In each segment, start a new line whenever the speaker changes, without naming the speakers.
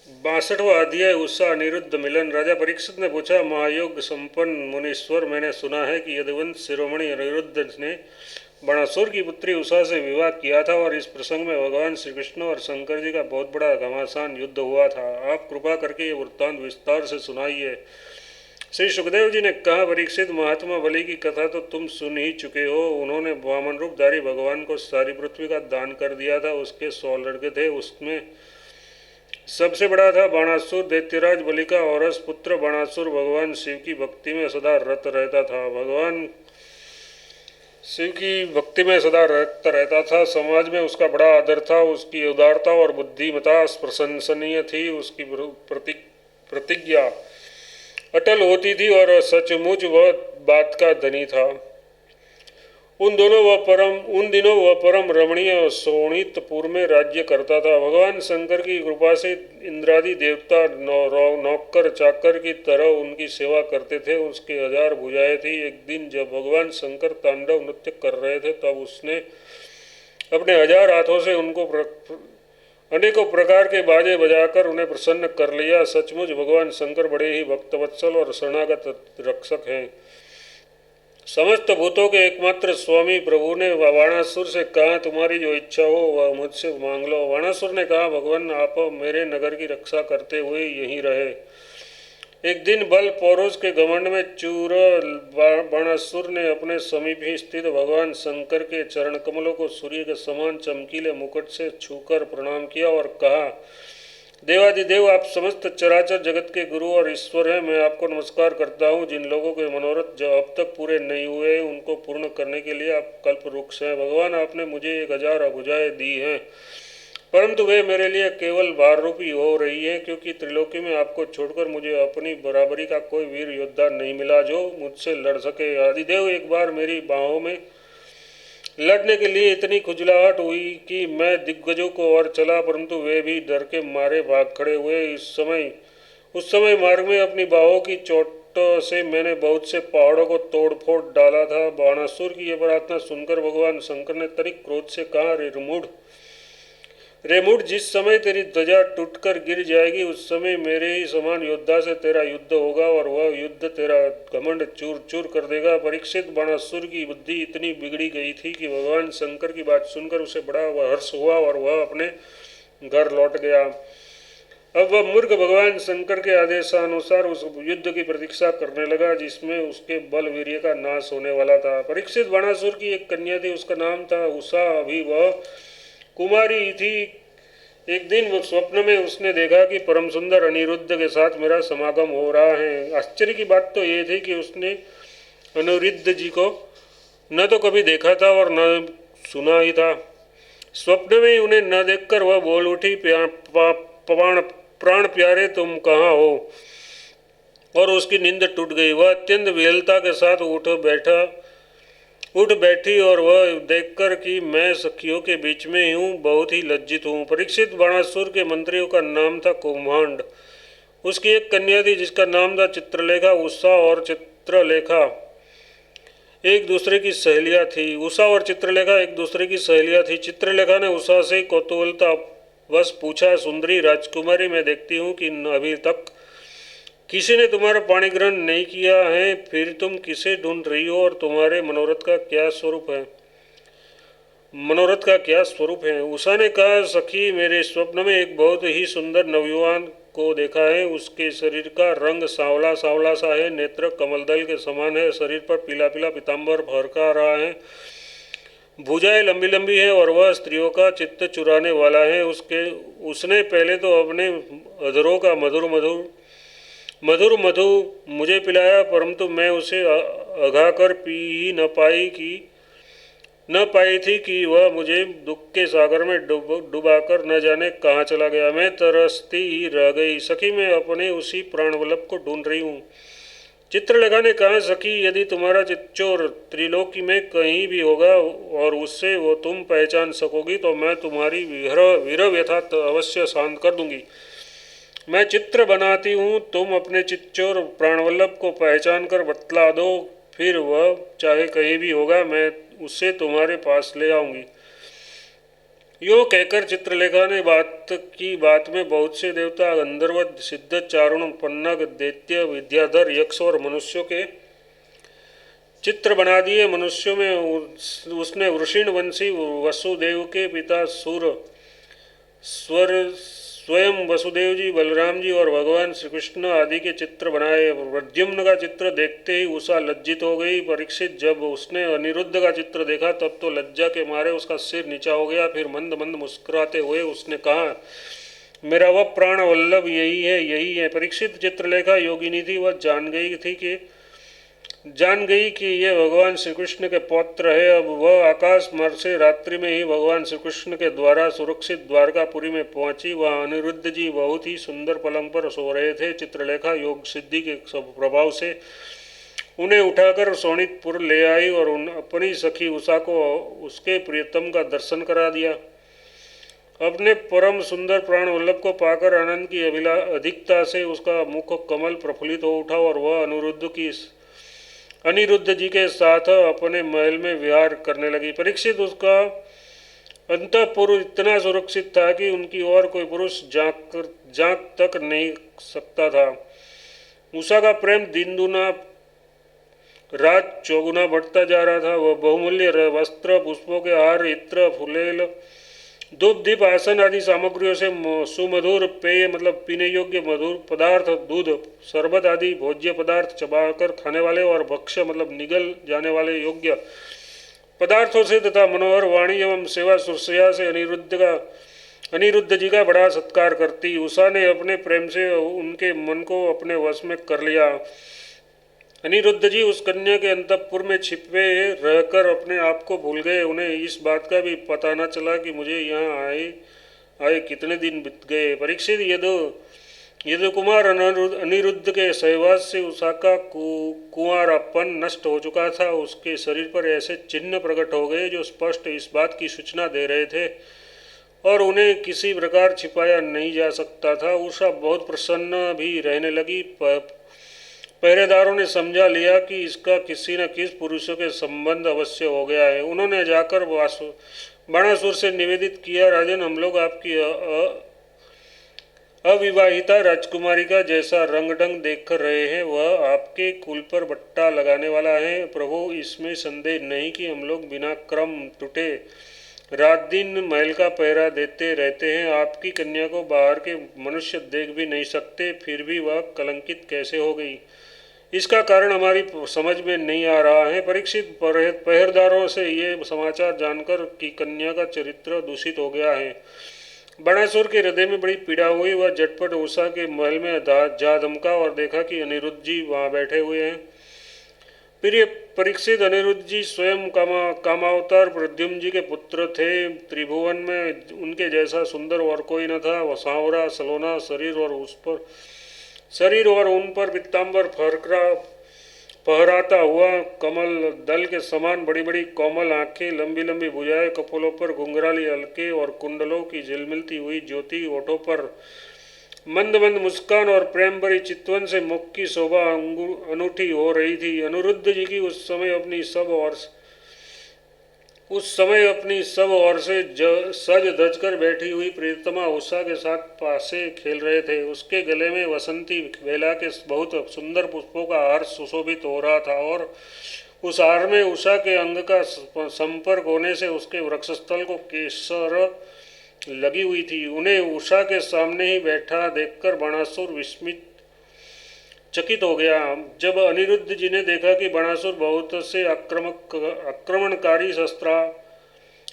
62वां अध्याय उत्साह अनिरुद्ध मिलन। राजा परीक्षित ने पूछा, महायोग संपन्न मुनीश्वर, मैंने सुना है कि यदुवंश शिरोमणि अनिरुद्ध ने बाणासुर की पुत्री उषा से विवाह किया था और इस प्रसंग में भगवान श्री कृष्ण और शंकर जी का बहुत बड़ा घमासान युद्ध हुआ था। आप कृपा करके ये वृत्तांत विस्तार से सुनाइए। श्री सुखदेव जी ने कहा, परीक्षित, महात्मा बलि की कथा तो तुम सुन ही चुके हो। उन्होंने वामन रूपधारी भगवान को सारी पृथ्वी का दान कर दिया था। उसके 100 लड़के थे, उसमें सबसे बड़ा था बाणासुर, दैत्यराज बलि का औरस पुत्र। बाणासुर भगवान शिव की भक्ति में सदा रत रहता था। भगवान शिव की भक्ति में सदा रत रहता था। समाज में उसका बड़ा आदर था। उसकी उदारता और बुद्धिमता प्रशंसनीय थी। उसकी प्रतिज्ञा अटल होती थी और सचमुच वह बात का धनी था। उन दिनों वह परम रमणीय शोणितपुर में राज्य करता था। भगवान शंकर की कृपा से इंद्रादि देवता नौकर चाकर की तरह उनकी सेवा करते थे। उसके 1000 भुजाएं थी। एक दिन जब भगवान शंकर तांडव नृत्य कर रहे थे, तब उसने अपने 1000 हाथों से उनको अनेकों प्रकार के बाजे बजाकर उन्हें प्रसन्न कर लिया। सचमुच भगवान शंकर बड़े ही भक्तवत्सल और शरणागत रक्षक हैं। समस्त भूतों के एकमात्र स्वामी प्रभु ने बाणासुर से कहा, तुम्हारी जो इच्छा हो वह मुझसे मांग लो। बाणासुर ने कहा, भगवान आप मेरे नगर की रक्षा करते हुए यहीं रहे। एक दिन बल पौरुष के घमंड में चूर बाणासुर ने अपने समीप ही स्थित भगवान शंकर के चरण कमलों को सूर्य के समान चमकीले मुकुट से छूकर प्रणाम किया और कहा, देवादिदेव, आप समस्त चराचर जगत के गुरु और ईश्वर हैं। मैं आपको नमस्कार करता हूँ। जिन लोगों के मनोरथ जो अब तक पूरे नहीं हुए, उनको पूर्ण करने के लिए आप कल्प वृक्ष हैं। भगवान, आपने मुझे 1000 अभुजाएं दी हैं, परंतु वे मेरे लिए केवल भार रूपी हो रही हैं, क्योंकि त्रिलोकी में आपको छोड़कर मुझे अपनी बराबरी का कोई वीर योद्धा नहीं मिला जो मुझसे लड़ सके। आदिदेव, एक बार मेरी बाहों में लड़ने के लिए इतनी खुजलाहट हुई कि मैं दिग्गजों को और चला, परंतु वे भी डर के मारे भाग खड़े हुए। उस समय मार्ग में अपनी बाहों की चोट से मैंने बहुत से पहाड़ों को तोड़ फोड़ डाला था। बाणासुर की यह प्रार्थना सुनकर भगवान शंकर ने तनिक क्रोध से कहा, रेमुड, जिस समय तेरी ध्वजा टूटकर गिर जाएगी, उस समय मेरे ही समान योद्धा से तेरा युद्ध होगा और वह युद्ध तेरा घमंड चूर चूर कर देगा। परीक्षित, बाणासुर की बुद्धि इतनी बिगड़ी गई थी कि भगवान शंकर की बात सुनकर उसे बड़ा हर्ष हुआ और वह अपने घर लौट गया। अब वह मूर्ख भगवान शंकर के आदेशानुसार उस युद्ध की प्रतीक्षा करने लगा जिसमें उसके बल वीर्य का नाश होने वाला था। परीक्षित, बाणासुर की एक कन्या थी, उसका नाम था उषा। अभी वह कुमारी थी। एक दिन वो स्वप्न में उसने देखा कि परम सुंदर अनिरुद्ध के साथ मेरा समागम हो रहा है। आश्चर्य की बात तो ये थी कि उसने अनिरुद्ध जी को न तो कभी देखा था और न सुना ही था। स्वप्न में उन्हें न देखकर वह बोल उठी, प्राण प्यारे, तुम कहाँ हो? और उसकी नींद टूट गई। वह अत्यंत विहलता के साथ उठ बैठी और वह देखकर कि मैं सखियों के बीच में हूँ, बहुत ही लज्जित हूँ। परीक्षित, बाणासुर के मंत्रियों का नाम था कुम्भांड। उसकी एक कन्या थी जिसका नाम था चित्रलेखा। उषा और चित्रलेखा एक दूसरे की सहेलियाँ थी। उषा और चित्रलेखा एक दूसरे की सहेलियाँ थी। चित्रलेखा ने उषा से कौतूहलता बस पूछा, सुंदरी राजकुमारी, मैं देखती हूँ कि अभी तक किसी ने तुम्हारा पाणी ग्रहण नहीं किया है, फिर तुम किसे ढूंढ रही हो और तुम्हारे मनोरथ का क्या स्वरूप है? उषा ने कहा, सखी, मेरे स्वप्न में एक बहुत ही सुंदर नवयुवान को देखा है। उसके शरीर का रंग सांवला सांवला सा है, नेत्र कमलदल के समान है, शरीर पर पीला पीला पीताम्बर फहरका रहा है, भुजाएं लंबी लंबी है और वह स्त्रियों का चित्त चुराने वाला है। उसने पहले तो अपने अधरों का मधुर मधु मुझे पिलाया, परंतु मैं उसे अघाकर पी ही न पाई थी कि वह मुझे दुख के सागर में डुबाकर न जाने कहाँ चला गया। मैं तरसती ही रह गई। सखी, मैं अपने उसी प्राणवल्लभ को ढूंढ रही हूँ। चित्रलेखा ने कहा, सखी, यदि तुम्हारा चिच्चोर त्रिलोकी में कहीं भी होगा और उससे वो तुम पहचान सकोगी तो मैं तुम्हारी विरह व्यथा अवश्य शांत कर दूंगी। मैं चित्र बनाती हूँ, तुम अपने चिच्चोर प्राणवल्लभ को पहचान कर बतला दो, फिर वह चाहे कहीं भी होगा, मैं उसे तुम्हारे पास ले आऊँगी। यो कहकर चित्रलेखा ने बात में बहुत से देवता, गंधर्व, सिद्ध, चारुण, पन्नग, दैत्य, विद्याधर, यक्ष और मनुष्यों के चित्र बना दिए। मनुष्यों में उसने वृषिण वंशी वसुदेव के पिता सूर स्वर स्वयं वसुदेव जी, बलराम जी और भगवान श्री कृष्ण आदि के चित्र बनाए। प्रद्युम्न का चित्र देखते ही उषा लज्जित हो गई। परीक्षित जब उसने अनिरुद्ध का चित्र देखा तब तो लज्जा के मारे उसका सिर नीचा हो गया। फिर मंद मंद मुस्कुराते हुए उसने कहा, मेरा वह प्राण वल्लभ यही है, यही है। परीक्षित चित्रलेखा योगिनी थी। वह जान गई कि ये भगवान श्री कृष्ण के पौत्र है। अब वह आकाश मार्ग से रात्रि में ही भगवान श्री कृष्ण के द्वारा सुरक्षित द्वारकापुरी में पहुंची। वह अनिरुद्ध जी बहुत ही सुंदर पलंग पर सो रहे थे। चित्रलेखा योग सिद्धि के प्रभाव से उन्हें उठाकर शोणितपुर ले आई और अपनी सखी उषा को उसके प्रियतम का दर्शन करा दिया। अपने परम सुंदर प्राण वल्लभ को पाकर आनंद की अधिकता से उसका मुख कमल प्रफुल्लित हो उठा और वह अनिरुद्ध जी के साथ अपने महल में विहार करने लगी। परीक्षित उसका अंतःपुर इतना सुरक्षित था कि उनकी ओर कोई पुरुष झांक तक नहीं सकता था। उषा का प्रेम दिन दुना रात चौगुना बढ़ता जा रहा था। वह बहुमूल्य वस्त्र, पुष्पों के हार, इत्र, फुलेल, धूप, दीप, आसन आदि सामग्रियों से सुमधुर पेय मतलब पीने योग्य मधुर पदार्थ, दूध, शरबत आदि भोज्य पदार्थ, चबाकर खाने वाले और भक्ष्य मतलब निगल जाने वाले योग्य पदार्थों से तथा मनोहर वाणी एवं सेवा सुरसया से अनिरुद्ध जी का बड़ा सत्कार करती। उषा ने अपने प्रेम से उनके मन को अपने वश में कर लिया। अनिरुद्ध जी उस कन्या के अंतःपुर में छिपे रहकर अपने आप को भूल गए। उन्हें इस बात का भी पता न चला कि मुझे यहाँ आए कितने दिन बीत गए। परीक्षित यदुकुमार अनिरुद्ध के सहवास से उषा का कुंवारापन नष्ट हो चुका था। उसके शरीर पर ऐसे चिन्ह प्रकट हो गए जो स्पष्ट इस बात की सूचना दे रहे थे और उन्हें किसी प्रकार छिपाया नहीं जा सकता था। उषा बहुत प्रसन्न भी रहने लगी। पहरेदारों ने समझा लिया कि इसका किसी न किसी पुरुषों के संबंध अवश्य हो गया है। उन्होंने जाकर बाणासुर से निवेदित किया, राजन, हम लोग आपकी अविवाहिता राजकुमारी का जैसा रंग ढंग देख रहे हैं वह आपके कुल पर बट्टा लगाने वाला है। प्रभु, इसमें संदेह नहीं कि हम लोग बिना क्रम टूटे रात दिन महल का पहरा देते रहते हैं। आपकी कन्या को बाहर के मनुष्य देख भी नहीं सकते, फिर भी वह कलंकित कैसे हो गई, इसका कारण हमारी समझ में नहीं आ रहा है। परीक्षित पहरेदारों से ये समाचार जानकर कि कन्या का चरित्र दूषित हो गया है, बाणासुर के हृदय में बड़ी पीड़ा हुई। वह झटपट उषा के महल में जा धमका और देखा कि अनिरुद्ध जी वहाँ बैठे हुए हैं। प्रिय परीक्षित, अनिरुद्ध जी स्वयं कामावतार प्रद्युम्न जी के पुत्र थे। त्रिभुवन में उनके जैसा सुंदर और कोई न था। वह सांवरा सलोना शरीर और उन पर पीताम्बर फहराता हुआ कमल दल के समान बड़ी बड़ी कोमल आंखें, लंबी लंबी भुजाएं, कपोलों पर घुंघराली हल्के और कुंडलों की झिलमिलती हुई ज्योति, ओठों पर मंद मंद मुस्कान और प्रेम भरी चितवन से मुख की शोभा अनूठी हो रही थी। अनिरुद्ध जी की उस समय अपनी सब ओर से सज धज कर बैठी हुई प्रियतमा उषा के साथ पासे खेल रहे थे। उसके गले में वसंती बेला के बहुत सुंदर पुष्पों का हार सुशोभित हो रहा था और उस हार में उषा के अंग का संपर्क होने से उसके वक्षस्थल को केसर लगी हुई थी। उन्हें उषा के सामने ही बैठा देखकर बाणासुर विस्मित चकित हो गया। जब अनिरुद्ध जी ने देखा कि बाणासुर बहुत से आक्रमणकारी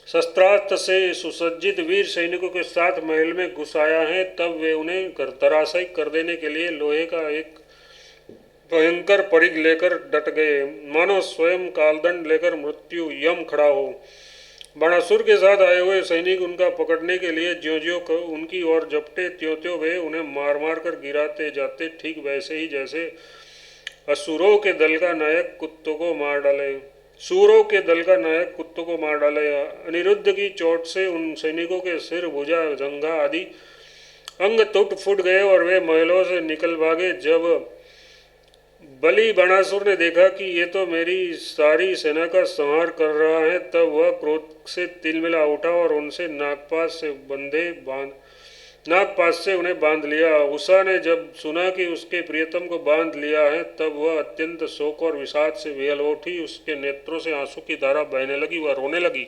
शस्त्रास्त्र से सुसज्जित वीर सैनिकों के साथ महल में घुस आया है, तब वे उन्हें धराशायी कर देने के लिए लोहे का एक भयंकर परिघ लेकर डट गए, मानो स्वयं कालदंड लेकर मृत्यु यम खड़ा हो। बाणासुर के साथ आए हुए सैनिक उनका पकड़ने के लिए ज्यों उनकी ओर झपटे, त्यों वे उन्हें मार मार कर गिराते जाते, ठीक वैसे ही जैसे असुरों के दल का नायक कुत्तों को मार डाले। अनिरुद्ध की चोट से उन सैनिकों के सिर, भुजा, जंघा आदि अंग टूट फूट गए और वे महलों से निकल भागे। जब बलि बाणासुर ने देखा कि ये तो मेरी सारी सेना का संहार कर रहा है, तब वह क्रोध से तिलमिला उठा और उनसे नागपाश से उन्हें बांध लिया। उषा ने जब सुना कि उसके प्रियतम को बांध लिया है, तब वह अत्यंत शोक और विषाद से विहल उठी। उसके नेत्रों से आंसू की धारा बहने लगी, वह रोने लगी।